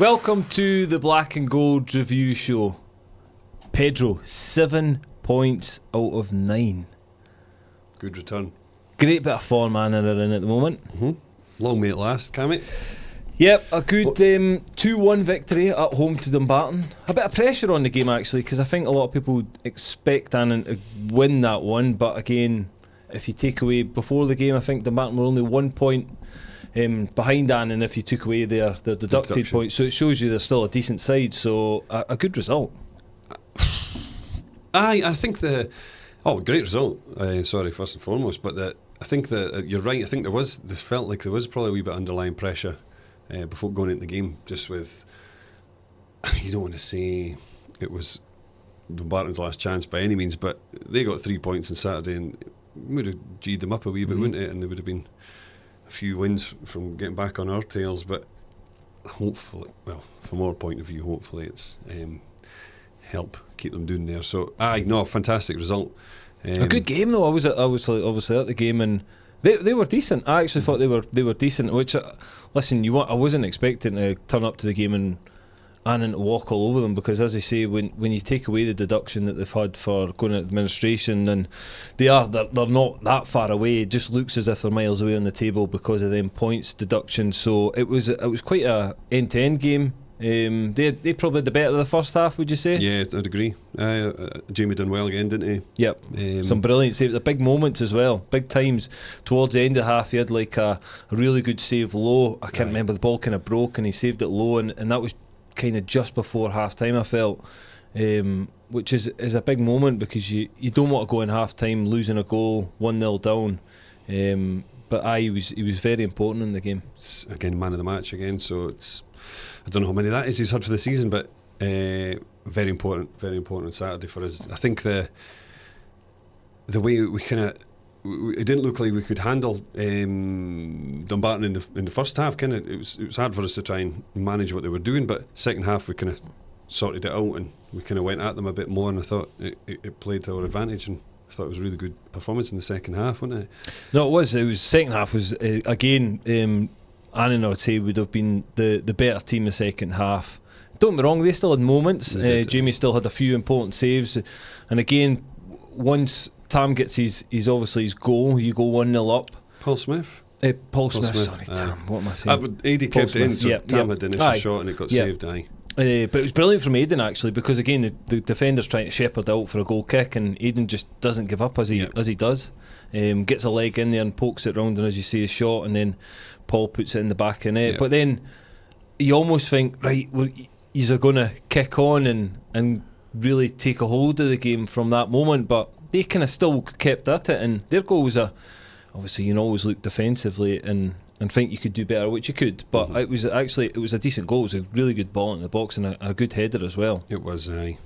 Welcome to the Black and Gold review show. Pedro, 7 points out of 9. Good return. Great bit of form Annan are in at the moment. Long may it last, can it? Yep, a good 2-1 victory at home to Dumbarton. A bit of pressure on the game actually, because I think a lot of people expect Annan to win that one, but again, if you take away before the game, I think Dumbarton were only 1 point behind Annan if you took away their deducted points, so it shows you they're still a decent side, so a good result. I think great result. Sorry, first and foremost, but I think that you're right. I think they felt like there was probably a wee bit of underlying pressure before going into the game, just with, you don't want to say it was Dumbarton's last chance by any means, but they got 3 points on Saturday and it would have G'd them up a wee bit, wouldn't it? And there would have been a few wins from getting back on our tails, but hopefully, well, from our point of view, hopefully it's help keep them doing there. So fantastic result. A good game though. I was obviously at the game and they were decent. I actually thought they were decent. Which, listen, I wasn't expecting to turn up to the game and to walk all over them, because as I say, when you take away the deduction that they've had for going to administration, and they're not that far away. It just looks as if they're miles away on the table because of them points deduction. So it was quite a end-to-end game. They probably had the better of the first half, would you say? Yeah, I'd agree. Jamie done well again, didn't he? Yep. Some brilliant saves, the big moments as well, big times. Towards the end of the half, he had like a really good save low. I can't remember, the ball kind of broke and he saved it low, and that was kind of just before half time, I felt, which is a big moment, because you don't want to go in half time losing a goal 1-0 down. But he was very important in the game. It's, again, man of the match again, so it's, I don't know how many that is he's had for the season, but very important on Saturday for us. I think the way we kind of, it didn't look like we could handle Dumbarton in the first half. Kind of, it was hard for us to try and manage what they were doing, but second half we kind of sorted it out and we kind of went at them a bit more, and I thought it played to our advantage, and I thought it was a really good performance in the second half, wasn't it? No, it was second half was again. Annan, I would say, would have been the better team the second half. Don't get me wrong, they still had moments. Jamie still had a few important saves, and again, once Tam gets his goal, you go 1-0 up. Paul Smith. Paul Smith. Sorry, Tam. What am I saying? Aidy kept it in, so Tam had the initial shot and it got saved. But it was brilliant from Aidan actually, because again the defender's trying to shepherd out for a goal kick, and Aidan just doesn't give up as he does. Gets a leg in there and pokes it round, and as you see, a shot, and then Paul puts it in the back of the net. But then you almost think, right, he's going to kick on and really take a hold of the game from that moment, but they kind of still kept at it, and their goal was obviously you can always look defensively and think you could do better, which you could, but it was a decent goal. It was a really good ball in the box and a good header as well. It was, and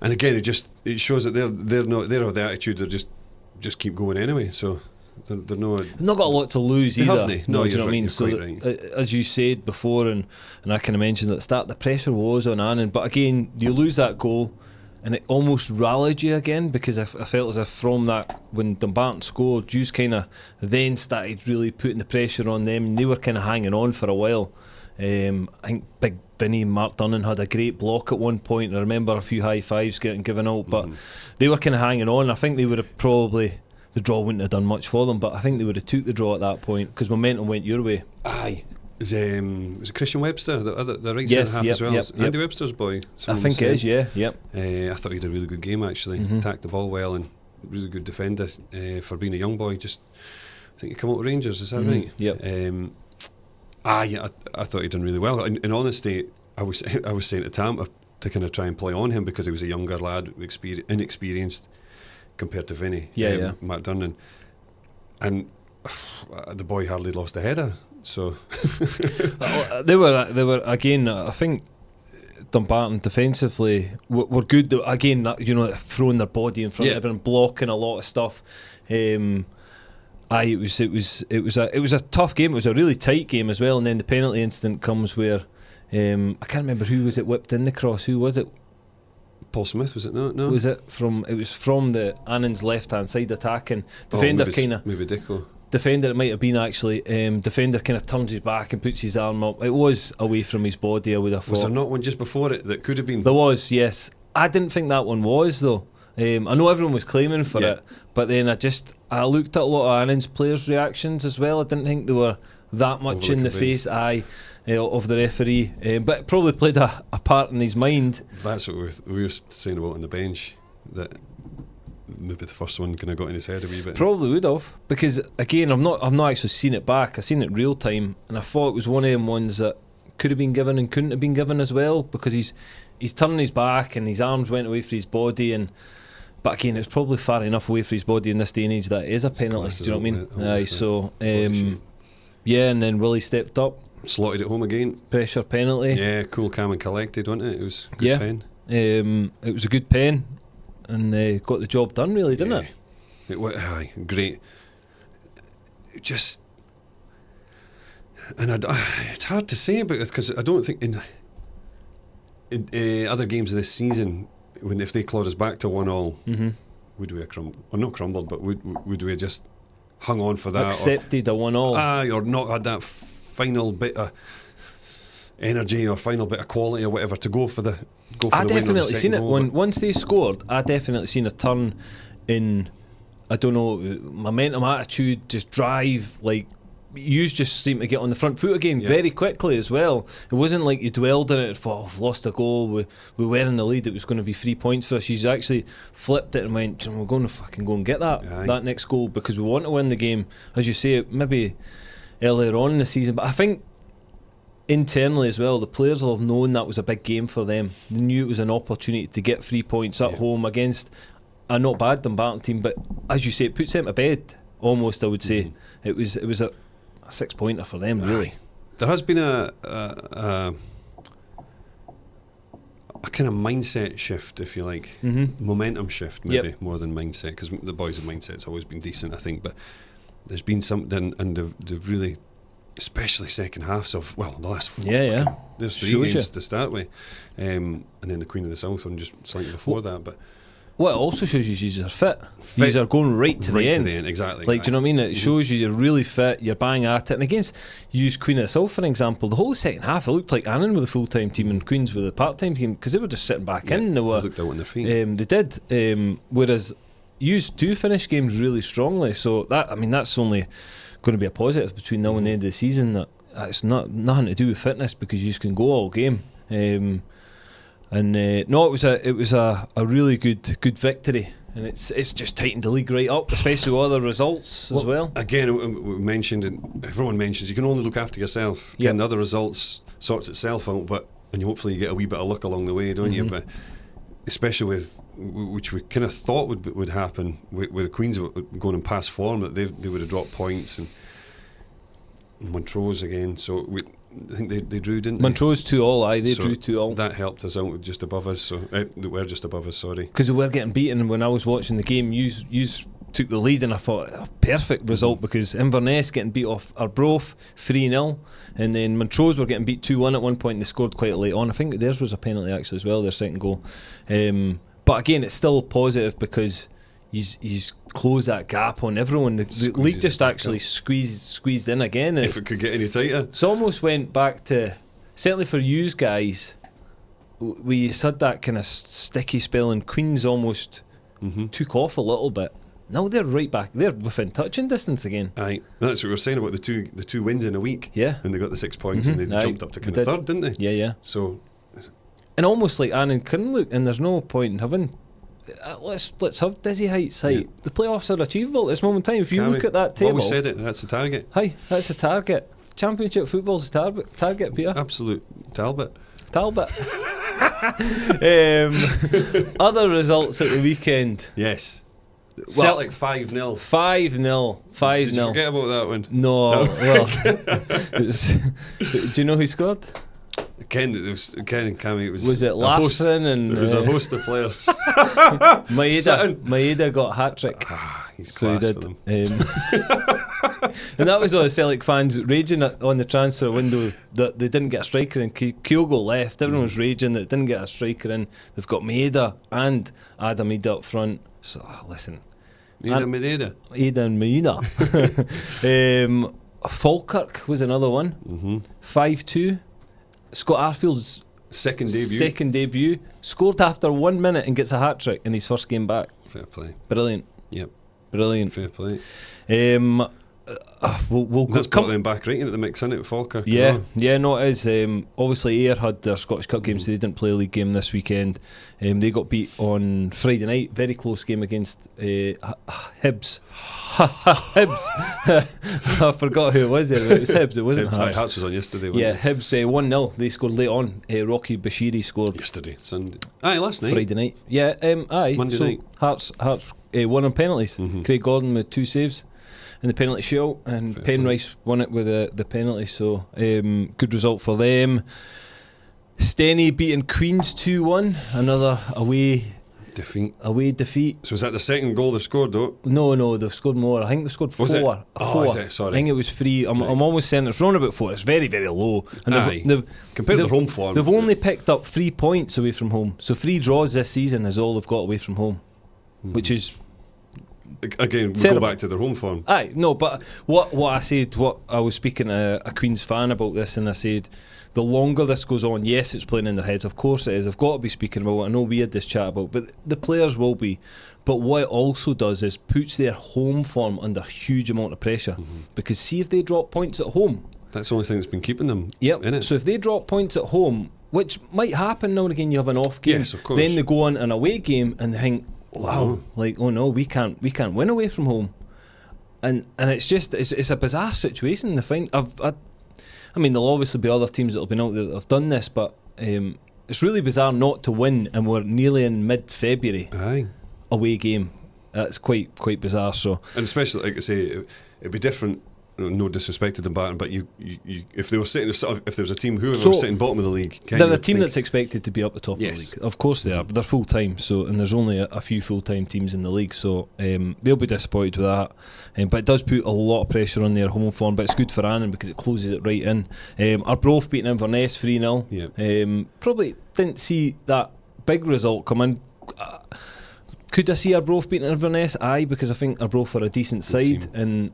again it shows that they're not the attitude, they're just keep going anyway, so they've not got a lot to lose either. No, do you know what I mean? So right. As you said before, and I kind of mentioned at the start, the pressure was on Annan, but again you lose that goal and it almost rallied you again, because I felt as if from that, when Dumbarton scored, Juice kind of then started really putting the pressure on them, and they were kind of hanging on for a while. I think Big Vinny, Mark Dunnan had a great block at one point. I remember a few high fives getting given out, but they were kind of hanging on. I think they would have probably, the draw wouldn't have done much for them, but I think they would have took the draw at that point, because momentum went your way. Was it Christian Webster, the right centre half as well? Andy Webster's boy. I think it is, yeah. I thought he had a really good game actually. Attacked the ball well and really good defender for being a young boy. Just, I think he came out with Rangers, is that right? Yep. I thought he'd done really well. In honesty, I was saying to Tam to kind of try and play on him, because he was a younger lad, inexperienced compared to Vinny, Mark Dunnan, and the boy hardly lost a header. So they were again. I think Dumbarton defensively were good. Again, throwing their body in front of everyone, blocking a lot of stuff. It was a tough game. It was a really tight game as well. And then the penalty incident comes where I can't remember who was it whipped in the cross. Who was it? Paul Smith, was it? No. Was it from? It was from the Annans left hand side attacking defender, kind of. Maybe Dicko. defender it might have been actually. Defender kind of turns his back and puts his arm up. It was away from his body, I would have thought. Was there not one just before it that could have been? There was, yes. I didn't think that one was though. I know everyone was claiming for it, but then I looked at a lot of Annans players' reactions as well. I didn't think they were that much in the face of the referee, but it probably played a part in his mind. That's what we were saying about on the bench, that maybe the first one kind of got in his head a wee bit. Probably would have, because again, I've not actually seen it back. I seen it real time, and I thought it was one of them ones that could have been given and couldn't have been given as well, because he's turning his back and his arms went away from his body, but again, it's probably far enough away from his body in this day and age that it is a penalty. Do you know what I mean? Aye, so and then Willie stepped up, slotted it home again. Pressure penalty. Yeah, cool, calm and collected, wasn't it? It was a good pen. It was a good pen, and got the job done, really, didn't it? It was great. It's hard to say about it, because I don't think in other games of this season, if they clawed us back to 1-1, would we have crumbled? Or not crumbled, but would we have just hung on for that? Accepted a 1-1. Or not had that final bit of energy or final bit of quality or whatever to go for the I win. I definitely seen it once they scored. I definitely seen a turn in, I don't know, momentum, attitude, just drive. Like, you just seem to get on the front foot again very quickly as well. It wasn't like you dwelled on it. For we've lost a goal, we were in the lead, it was going to be 3 points for us. You actually flipped it and went, we're going to fucking go and get that next goal, because we want to win the game. As you say, maybe earlier on in the season, but I think internally as well, the players will have known that was a big game for them. They knew it was an opportunity to get 3 points at home against a not bad Dumbarton team, but as you say, it puts them to bed almost, I would say. It was a 6-pointer for them, really. There has been a kind of mindset shift, if you like, momentum shift, maybe more than mindset, because the boys' mindset's always been decent, I think, but there's been something, and they've really, especially second halves of, well, the last there's 3 games to start with, and then the Queen of the South one just slightly before that, but well, it also shows you are fit. You are going right to the end. Exactly. Like, do you know what I mean? It shows you're really fit, you're bang at it. And against, use Queen of the South for an example, the whole second half, it looked like Annans with a full-time team and Queens with a part-time team, because they were just sitting back in. They looked out on their feet. They did. Whereas, Hughes do finish games really strongly. So, that's only going to be a positive between now and the end of the season. That it's nothing to do with fitness, because you can go all game. It was a really good victory, and it's just tightened the league right up, especially with other results as well. Again, we mentioned, and everyone mentions, you can only look after yourself. Again, the other results sorts itself out, and hopefully you get a wee bit of luck along the way, don't you? But especially with, which we kind of thought would happen with the Queens going in past form, that they would have dropped points, and Montrose again. So I think they drew, didn't they? Montrose 2-2. They drew 2-2. That helped us out just above us. So they were just above us. Sorry, because we were getting beaten when I was watching the game. You took the lead, and I thought perfect result, because Inverness getting beat off Arbroath 3-0, and then Montrose were getting beat 2-1 at one point. And they scored quite late on. I think theirs was a penalty actually as well, their second goal. But again, it's still positive, because he's closed that gap on everyone. The league just actually squeezed in again. If it could get any tighter. It's almost went back to, certainly for you guys, we had that kind of sticky spell, and Queens almost took off a little bit. Now they're right back. They're within touching distance again. Aye, that's what we were saying about the two wins in a week. Yeah, and they got the 6 points, and they jumped up to kind of third, didn't they? Yeah. So, and almost like Annans couldn't look, and there's no point in having. Let's have dizzy heights. The playoffs are achievable at this moment in time. If you look at that table, always said it. That's the target. Hi, that's the target. Championship football's the target, Peter. Absolute Talbot. Other results at the weekend. Yes. Celtic 5-0. 5-0. Did you forget about that one? No. Well, do you know who scored? Ken and Cammy. Was it Larson? And it was a host of players. Maeda got a hat-trick. He's class for them. And that was all the Celtic fans raging on the transfer window that they didn't get a striker in. Kyogo left. Everyone was raging that they didn't get a striker in. They've got Maeda and Adam Maeda up front. So listen, Aidan Medina. Falkirk was another one. 5-2. Scott Arfield's second debut. Scored after 1 minute and gets a hat-trick in his first game back. Fair play. Brilliant. Yep. Brilliant. Fair play. We'll That's put them back right into the mix, isn't it, Falkirk? Yeah, no, it is. Obviously, Ayr had their Scottish Cup game, so they didn't play a league game this weekend. They got beat on Friday night. Very close game against Hibs. Hibs. I forgot who it was there. It was Hibs. It wasn't Hearts. Hearts was on yesterday. Yeah, Hibs 1-0. They scored late on. Rocky Bashiri scored yesterday, Sunday. Last night. Friday night. Yeah, Monday night. Hearts won on penalties. Craig Gordon with 2 saves in the penalty shootout, and Penrice won it with the penalty, so good result for them. Steny beating Queens 2-1, another away defeat. So was that the second goal they've scored though? No, they've scored more. I think they've scored 4. Was it? 4. Is it? Sorry. I think it was 3. I'm almost saying it's around about 4. It's very, very low. And compared to their home form, they've only picked up 3 points away from home. So 3 draws this season is all they've got away from home, which is... Again, we go back to their home form. No, but what I said, what I was speaking to a Queen's fan about this, and I said, the longer this goes on, yes, it's playing in their heads. Of course it is. I've got to be speaking about it. I know we had this chat about, but the players will be. But what it also does is puts their home form under huge amount of pressure. Because see if they drop points at home. That's the only thing that's been keeping them. Yep. In it. So if they drop points at home, which might happen now and again, you have an off game. Yes, of course. Then they go on an away game and they think, wow, oh no, we can't win away from home, and it's just it's a bizarre situation. I mean, there'll obviously be other teams that'll be out there that have done this, but it's really bizarre not to win, and we're nearly in mid-February. Away game. That's quite bizarre. So, and especially, like I say, it'd be different. No disrespect to Dumbarton, but you if they were sitting, if there was a team who was sitting bottom of the league, they're a team that's expected to be up the top of the league. Of course they are, but they're full time. So, and there's only a few full time teams in the league, so they'll be disappointed with that. But it does put a lot of pressure on their home form. But it's good for Annans because it closes it right in. Arbroath beating Inverness 3-0. Yeah. Probably didn't see that big result come in. Could I see Arbroath beating Inverness? Aye, because I think Arbroath are a decent side and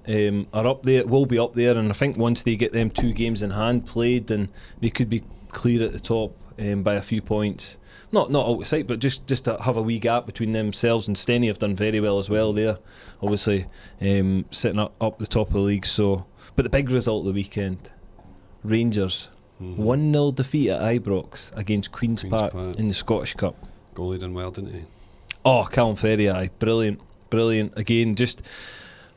are up there, will be up there, and I think once they get them 2 games in hand played, then they could be clear at the top by a few points. Not out of sight, but just to have a wee gap between themselves, and Steny have done very well as well there, obviously sitting up the top of the league. So, but the big result of the weekend, Rangers 1-0 defeat at Ibrox against Queen's Park in the Scottish Cup. Goalie done well, didn't he? Oh, Callum Ferry, brilliant. Again, just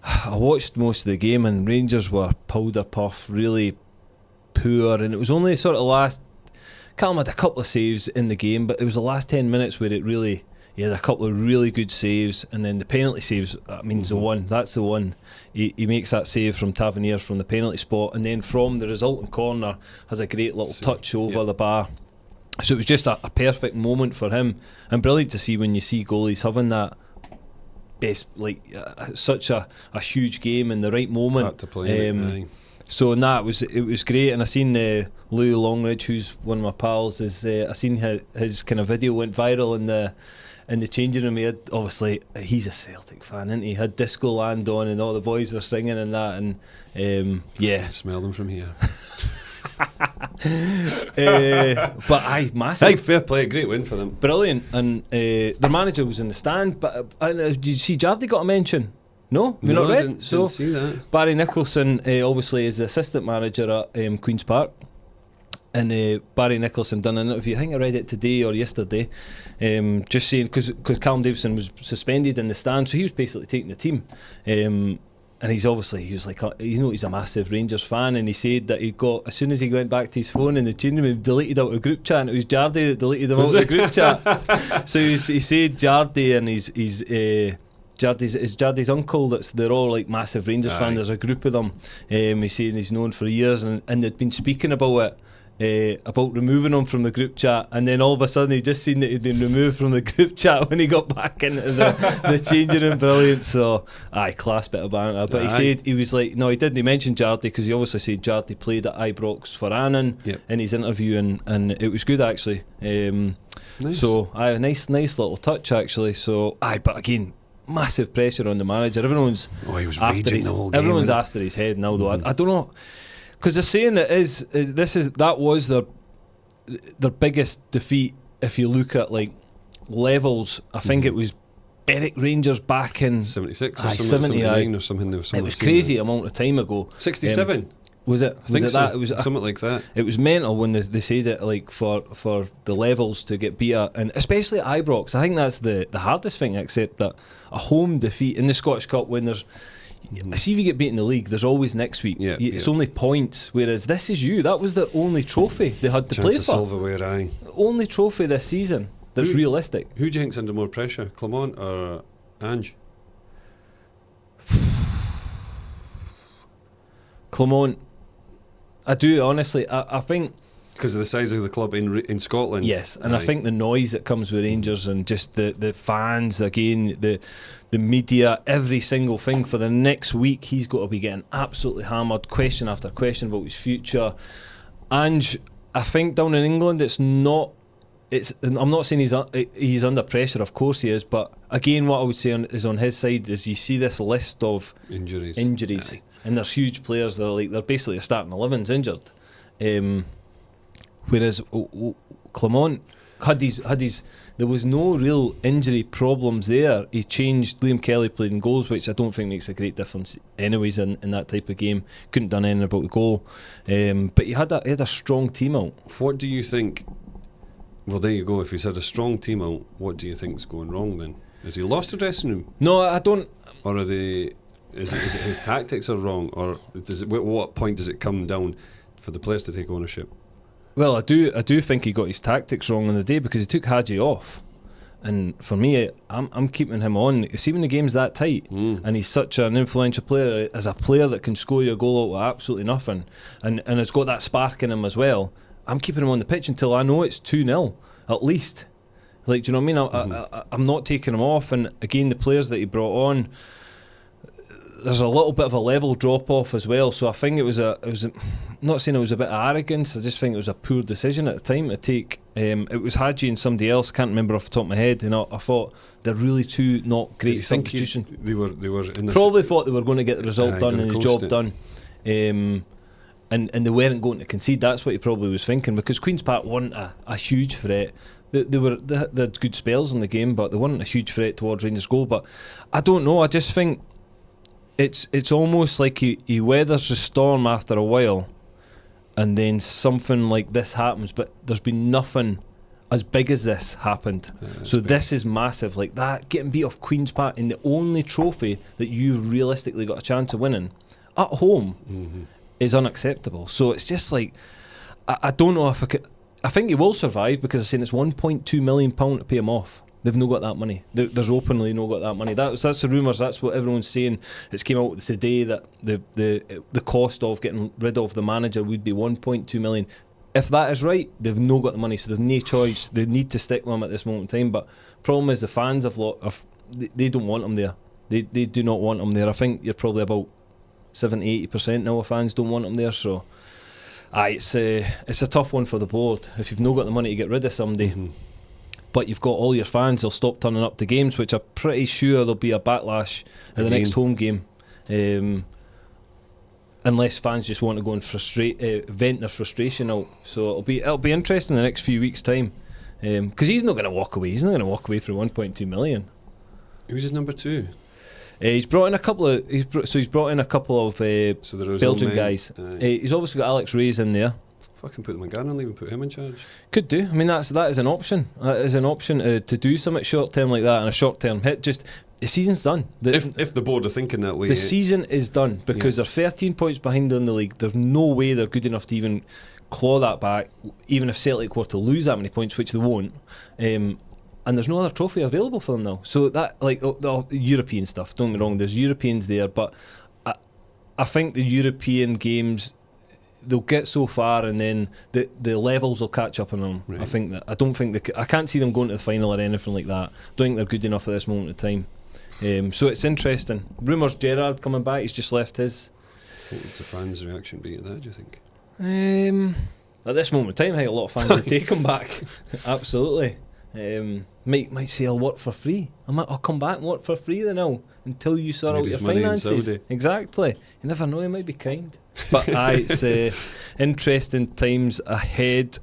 I watched most of the game, and Rangers were powder puff, really poor, and it was only sort of last. Callum had a couple of saves in the game, but it was the last 10 minutes where it really, he had a couple of really good saves, and then the penalty saves. That means the one. That's the one. He makes that save from Tavernier from the penalty spot, and then from the resulting corner has a great little touch over the bar. So it was just a perfect moment for him, and brilliant to see when you see goalies having that such a huge game in the right moment. Hard to play so in that it was great, and I seen Lou Longridge, who's one of my pals, I seen his kind of video went viral in the changing room. He had, obviously he's a Celtic fan, isn't he? Had Disco Land on and all the boys were singing and that, and I smell them from here. But massive. Fair play, great win for them. Brilliant, and their manager was in the stand. But did you see Jardy got a mention? No, you not read. Didn't see that. Barry Nicholson obviously is the assistant manager at Queen's Park, and Barry Nicholson done an interview. I think I read it today or yesterday, just saying because Callum Davison was suspended in the stand, so he was basically taking the team. And he was like, he's a massive Rangers fan, and he said that he got, as soon as he went back to his phone in the changing room, he deleted out a group chat, and it was Jardy that deleted him out of the group chat. So he said Jardy and Jardy's uncle, they're all like massive Rangers fans. There's a group of them. He's saying he's known for years, and they'd been speaking about it. About removing him from the group chat, and then all of a sudden he just seen that he'd been removed from the group chat when he got back into the changing room. Brilliant. So class bit of banter. But he said, he was like, no, he didn't. He mentioned Jardy because he obviously said Jardy played at Ibrox for Annans in his interview, and it was good actually. Nice. So nice little touch actually. So but again, massive pressure on the manager. Everyone's he was after raging his, the whole game. everyone's after his head now, though. I don't know, because they're saying that was their biggest defeat. If you look at like levels, I think it was Berwick Rangers back in 76 or 79 or something. It was crazy amount of time ago. 67. Was it? I think it so. that? It was something like that. It was mental when they said it, like for the levels to get beat at, and especially at Ibrox. I think that's the hardest thing. Except that a home defeat in the Scottish Cup, when there's, see if you get beat in the league, there's always next week. It's only points. Whereas this is that was their only trophy they had to Chance play of for. silverware, aye. Only trophy this season that's realistic. Who do you think's under more pressure, Clement or Ange? Clement. I do, honestly. I think because of the size of the club in Scotland. Yes, and I think the noise that comes with Rangers and just the fans again, the media, every single thing for the next week, he's got to be getting absolutely hammered, question after question about his future. Ange, I think down in England, I'm not saying he's under pressure. Of course he is, but again, what I would say is on his side is you see this list of injuries. Aye. And there's huge players that are they're basically starting 11's injured. Whereas Clement had his there was no real injury problems there. He changed. Liam Kelly played in goals, which I don't think makes a great difference anyways in that type of game. Couldn't done anything about the goal, but he had a strong team out. What do you think? Well, there you go. If he's had a strong team out, what do you think's going wrong then? Has he lost the dressing room? No, I don't. Or are they? Is it his tactics are wrong, or what point does it come down for the players to take ownership? Well, I do think he got his tactics wrong on the day, because he took Hadji off, and for me, I'm keeping him on. See, when the game's that tight, and he's such an influential player, as a player that can score you a goal out of absolutely nothing, and has got that spark in him as well. I'm keeping him on the pitch until I know it's 2-0 at least. Like, do you know what I mean? I'm not taking him off, and again, the players that he brought on, there's a little bit of a level drop off as well. So I think it was not saying it was a bit of arrogance. I just think it was a poor decision at the time to take. It was Hadji and somebody else, can't remember off the top of my head. And I thought they're really two not great substitutions. They were in this probably thought they were going to get the result done and his job done. And they weren't going to concede. That's what he probably was thinking, because Queen's Park weren't a huge threat. They had good spells in the game, but they weren't a huge threat towards Rangers' goal. But I don't know. I just think it's almost like he weathers the storm after a while, and then something like this happens. But there's been nothing as big as this happened. So this is massive. Like that, getting beat off Queen's Park in the only trophy that you've realistically got a chance of winning at home is unacceptable. So it's just like, I don't know if I could. I think he will survive, because I'm saying it's £1.2 million to pay him off. They've not got that money. There's openly not got that money. That's the rumours. That's what everyone's saying. It's came out today that the cost of getting rid of the manager would be 1.2 million. If that is right, they've not got the money, so they've no choice. They need to stick with him at this moment in time. But problem is, the fans they don't want him there. They do not want him there. I think you're probably about 70-80% now of fans don't want him there. So, it's a tough one for the board. If you've not got the money to get rid of somebody, but you've got all your fans, they'll stop turning up to games, which I'm pretty sure there'll be a backlash in the next home game, unless fans just want to go and vent their frustration out. So it'll be interesting in the next few weeks' time, because he's not going to walk away. He's not going to walk away from 1.2 million. Who's his number two? He's brought in a couple of Belgian guys. He's obviously got Alex Reyes in there. Fucking put them in Garner, even put him in charge. Could do. I mean, that is an option. That is an option to do something short term like that, and a short term hit. Just the season's done. If the board are thinking that way, the season is done, because they're 13 points behind in the league. There's no way they're good enough to even claw that back, even if Celtic were to lose that many points, which they won't. And there's no other trophy available for them now. So that, like the European stuff, don't get me wrong, there's Europeans there, but I think the European games, they'll get so far, and then the levels will catch up on them. Right. I don't think I can't see them going to the final or anything like that. Don't think they're good enough at this moment in time. So it's interesting. Rumours Gerrard coming back. He's just left his. What would the fans' reaction be to that, do you think? At this moment in time, I think a lot of fans would take him back. Absolutely. Might say I'll work for free. I'll come back and work for free then until you sort out your finances. Exactly. You never know, he might be kind. But it's interesting times ahead.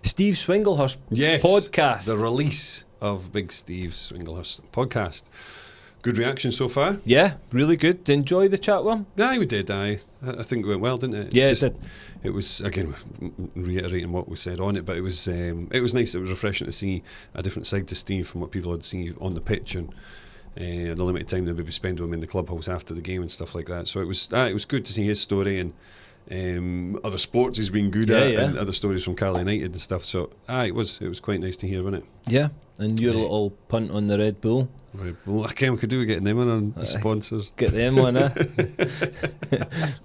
Steve Swinglehurst podcast. The release of Big Steve Swinglehurst podcast. Good reaction so far. Yeah, really good. Enjoy the chat with him? Yeah, we did. I think it went well, didn't it? It did. It was, again, reiterating what we said on it, but it was nice. It was refreshing to see a different side to Steve from what people had seen on the pitch and the limited time they maybe spend with him in the clubhouse after the game and stuff like that. So it was good to see his story and other sports he's been good at and other stories from Carlisle United and stuff. So it was quite nice to hear, wasn't it? Yeah, and your little punt on the Red Bull. Well, I can we could do getting them on sponsors. Get them on,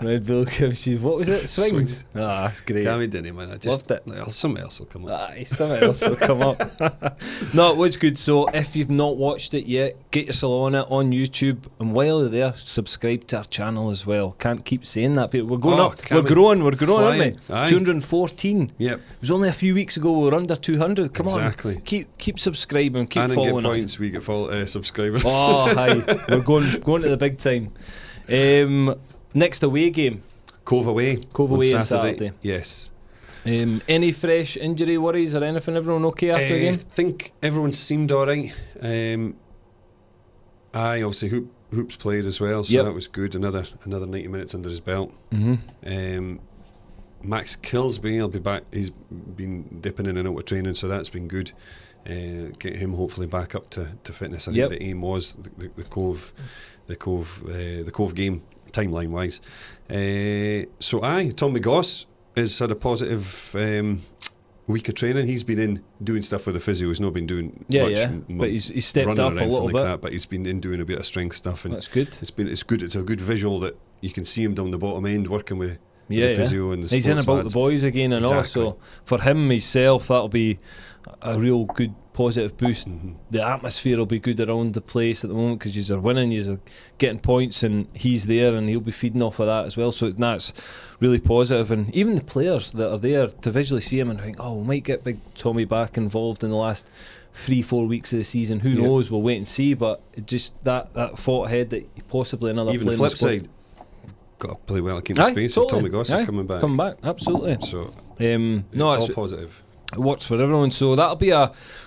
Red Bull gives you, what was it? Swings. That's great. Can we didn't, man? I just loved it. Something else will come up. Something else will come up. No, it was good. So if you've not watched it yet, get yourself on it on YouTube, and while you're there, subscribe to our channel as well. Can't keep saying that, but we're going up. We're growing, aren't we? 214. Yep. It was only a few weeks ago we were under 200. Come on. Keep subscribing, keep following us. Get points, we get subscribers. Oh, hi. We're going to the big time. Next away game. Cove away on Saturday. Yes. Any fresh injury worries or anything? Everyone okay after the game? I think everyone seemed alright. Obviously Hoops played as well, so that was good. Another 90 minutes under his belt. Max Kilsby, I'll be back. He's been dipping in and out of training, so that's been good. Get him hopefully back up to fitness. I think the aim was the Cove game timeline wise. Tommy Goss has had a positive week of training. He's been in doing stuff with the physio. He's not been doing much, but he's stepped up a little bit. But he's been in doing a bit of strength stuff, and that's good. It's good. It's a good visual that you can see him down the bottom end working with the physio and the he's in about lads. The boys again and exactly. all. So for him himself, that'll be a real good positive boost. The atmosphere will be good around the place at the moment because you're winning, you're getting points, and he's there and he'll be feeding off of that as well. So that's really positive. And even the players that are there to visually see him and think, we might get big Tommy back involved in the last 3-4 weeks of the season. Who knows? We'll wait and see. But just that thought ahead that possibly another even the flip side. Got to play well to keep the space. Totally. If Tommy Goss is coming back, absolutely. So it's all positive. It works for everyone. So that'll be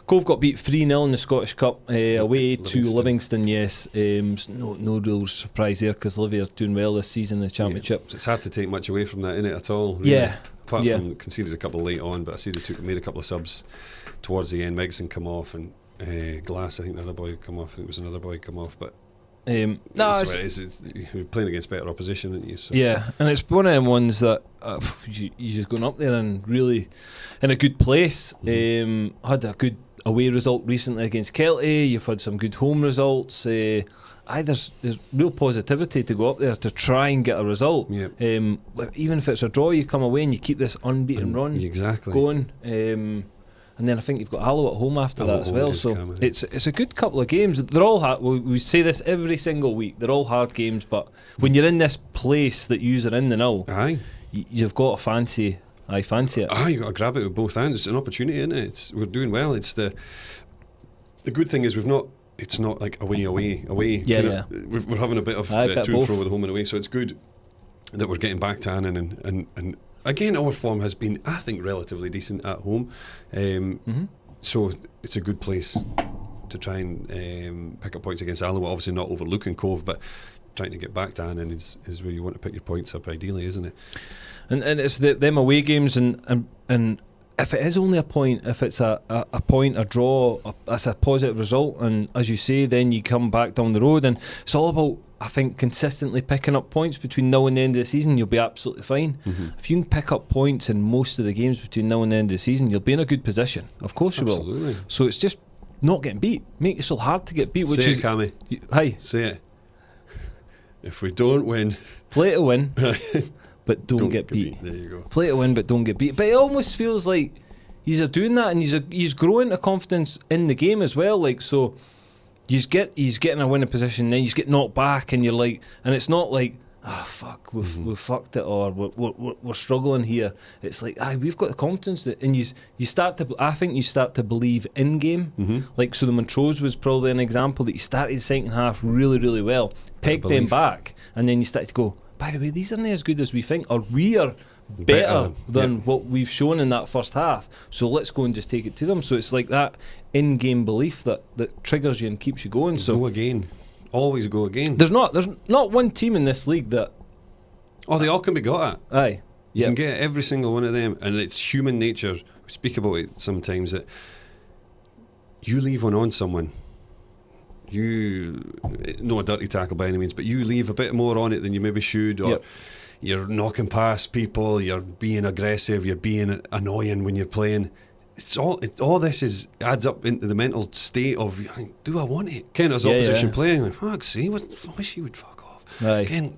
Cove got beat 3-0 in the Scottish Cup away to Livingston. Yes, no real surprise there because Livy are doing well this season in the Championship. It's hard to take much away from that, innit, at all? Really. Yeah. Apart from conceded a couple late on, but I see they made a couple of subs towards the end. Megson come off and Glass, I think the other boy come off. I think it was another boy come off, but. You're playing against better opposition, aren't you? So. Yeah, and it's one of them ones that you're just going up there and really in a good place. Had a good away result recently against Kelty. You've had some good home results. There's real positivity to go up there to try and get a result. Yep. Even if it's a draw, you come away and you keep this unbeaten run going. And then I think you've got Alloa at home after that as well. So it's a good couple of games. They're all hard. We say this every single week. They're all hard games. But when you're in this place that you're in now, you've got to fancy it. You've got to grab it with both hands. It's an opportunity, isn't it? We're doing well. It's the good thing is it's not like away. Yeah. We're having a bit of to and fro with home and away. So it's good that we're getting back to Annan and again, our form has been, I think, relatively decent at home. So it's a good place to try and pick up points against Alloa. Obviously not overlooking Cove, but trying to get back to Annan is where you want to pick your points up ideally, isn't it? And it's them away games and if it is only a point, if it's a point, a draw, that's a positive result. And as you say, then you come back down the road and it's all about, I think, consistently picking up points between now and the end of the season. You'll be absolutely fine. If you can pick up points in most of the games between now and the end of the season, you'll be in a good position. Of course you will. So it's just not getting beat. Make it so hard to get beat. Which say is it, Cammy. Hi. Say it. If we don't win, play to win, but don't get beat. There you go. Play to win, but don't get beat. But it almost feels like he's doing that, and he's growing a confidence in the game as well. Like so. He's getting a winning position, then you get knocked back, and you're like, and it's not like fuck, we've fucked it, or we're struggling here. It's like, we've got the confidence and you start to. I think you start to believe in game. Like, so the Montrose was probably an example that you started the second half really, really well, pegged them back, and then you start to go, by the way, these aren't as good as we think, or we are better than what we've shown in that first half. So let's go and just take it to them. So it's like that in-game belief that triggers you and keeps you going. So go again. Always go again. There's not one team in this league that. Oh, they all can be got at. Aye. You can get every single one of them, and it's human nature. We speak about it sometimes, that you leave one on someone. No a dirty tackle by any means, but you leave a bit more on it than you maybe should, or you're knocking past people, you're being aggressive, you're being annoying when you're playing. All this adds up into the mental state of, do I want it? Ken, as opposition playing, like, fuck, see, I wish he would fuck off. Ken,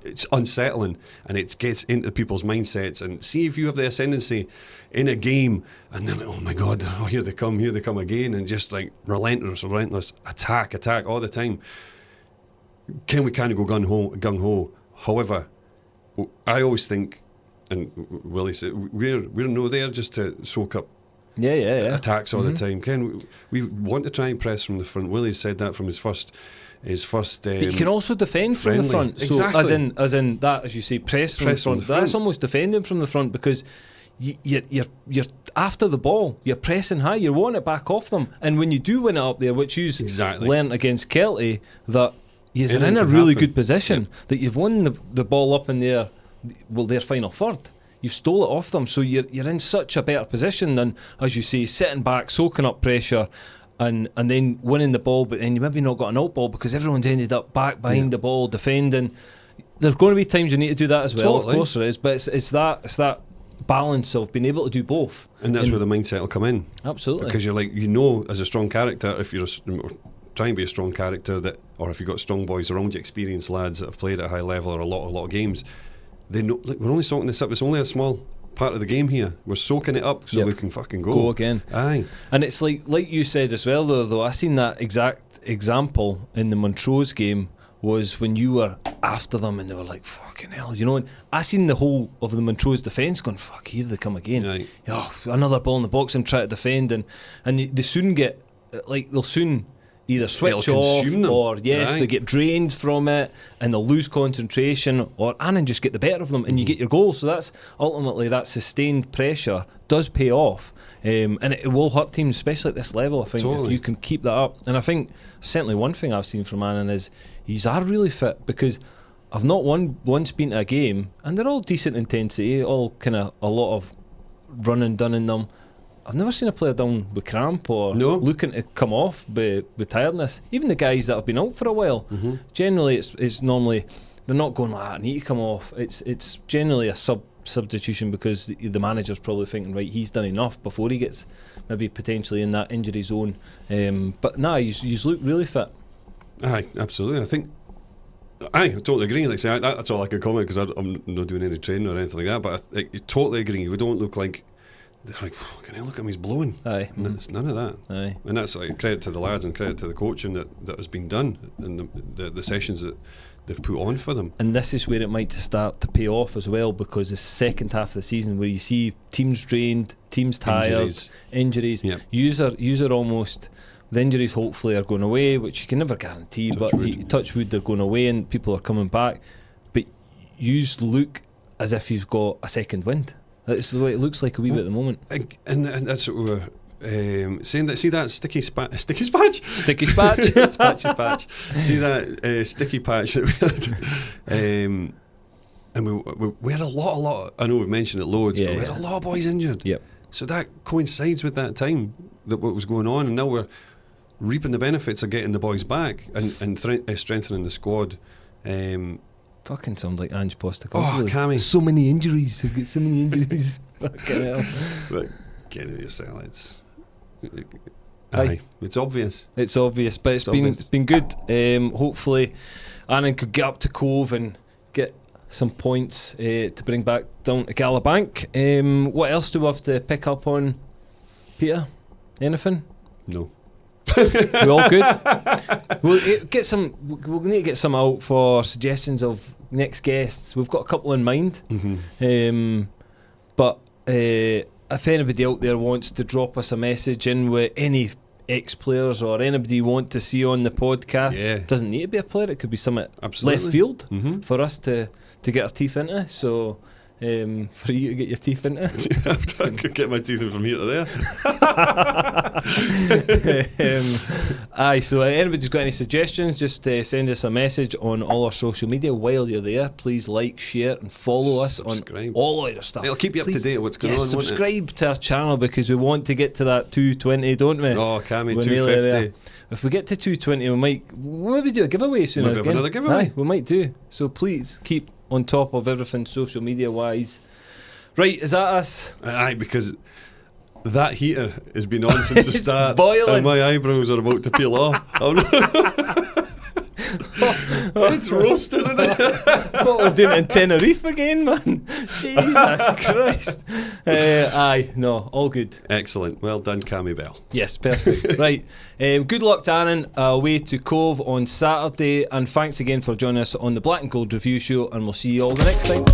it's unsettling, and it gets into people's mindsets. And see if you have the ascendancy in a game, and then, oh my God, here they come again, and just like relentless attack all the time. Ken, we kind of go gung ho. However, I always think, and Willie said, we're no there just to soak up attacks all the time. Ken, we want to try and press from the front. Willie said that from his first. But you can also defend from the front. So exactly. as in that, as you say, press from the front. That's almost defending from the front, because you're after the ball, you're pressing high, you're wanting it back off them, and when you do win it up there, which you learnt against Kelty, that you're in a really good position, that you've won the ball up in their final third. You've stole it off them, so you're in such a better position than, as you say, sitting back, soaking up pressure, and then winning the ball, but then you maybe not got an out ball because everyone's ended up back behind the ball defending. There's going to be times you need to do that as well, of course there is, but it's that balance of being able to do both, and that's where the mindset will come in. Absolutely, because you're like, as a strong character, if you're trying to be a strong character, that, or if you've got strong boys around you, experienced lads that have played at a high level or a lot of games, they know, look, we're only soaking this up. It's only a small part of the game here. We're soaking it up so we can fucking go again. Aye. And it's like you said as well, though I seen that exact example in the Montrose game, was when you were after them and they were like, fucking hell, and I seen the whole of the Montrose defence going, fuck, here they come again. Right. Another ball in the box and try to defend, and they soon get, like, they'll soon either switch off, or they get drained from it and they'll lose concentration, or Annans just get the better of them and you get your goal. So that's ultimately, that sustained pressure does pay off, and it will hurt teams, especially at this level, I think, if you can keep that up. And I think certainly one thing I've seen from Annans is he's really fit, because I've not once been to a game, and they're all decent intensity, all kind of a lot of running done in them. I've never seen a player down with cramp or looking to come off with tiredness. Even the guys that have been out for a while, generally it's normally, they're not going like, I need to come off. It's generally a substitution, because the manager's probably thinking, right, he's done enough before he gets maybe potentially in that injury zone. But you look really fit. Aye, absolutely. I totally agree. Like, say, that's all I can comment, because I'm not doing any training or anything like that. But I totally agree. We don't look like, they're like, can I look at him, he's blowing. Aye. It's none of that. Aye. And that's like credit to the lads and credit to the coaching that has been done, and the sessions that they've put on for them. And this is where it might start to pay off as well, because the second half of the season, where you see teams drained, teams tired, injuries. Yep. User almost, the injuries hopefully are going away, which you can never guarantee, touch wood, they're going away and people are coming back. But yous look as if you've got a second wind. That's the way it looks like a wee bit at the moment. And that's what we were saying. That, see that sticky spatch? Sticky patch. See that sticky patch that we had? And we had a lot. I know we've mentioned it loads, but we had a lot of boys injured. Yep. So that coincides with that time, that what was going on, and now we're reaping the benefits of getting the boys back and strengthening the squad. Fucking sounds like Ange Postecoglou. Oh, Cammy. So many injuries. I've got so many injuries. Fucking hell. But get it yourself. It's obvious. It's obvious, but it's been good. Hopefully, Annans could get up to Cove and get some points to bring back down to Galabank. What else do we have to pick up on, Peter? Anything? No. We all good? We'll need to get some out for suggestions of next guests. We've got a couple in mind. But if anybody out there wants to drop us a message in with any ex-players or anybody you want to see on the podcast, doesn't need to be a player, it could be something left field for us to get our teeth into. So for you to get your teeth into. I could get my teeth in from here to there. So anybody's got any suggestions, just send us a message on all our social media. While you're there, please like, share and follow us on all our stuff. It'll keep you up to date with what's going on. Subscribe to our channel, because we want to get to that 220, don't we? Oh, Cammy, 250. If we get to 220, we might maybe do a giveaway soon. Maybe have another giveaway. We might do. So please keep on top of everything social media wise. Right, is that us? Aye, because that heater has been on since the start. Boiling. And my eyebrows are about to peel off. It's roasting, isn't it? What we're doing in Tenerife again, man. Jesus Christ. All good. Excellent. Well done, Cammy Bell. Yes, perfect. Right. Good luck to Annan away to Cove on Saturday, and thanks again for joining us on the Black and Gold Review Show, and we'll see you all the next time.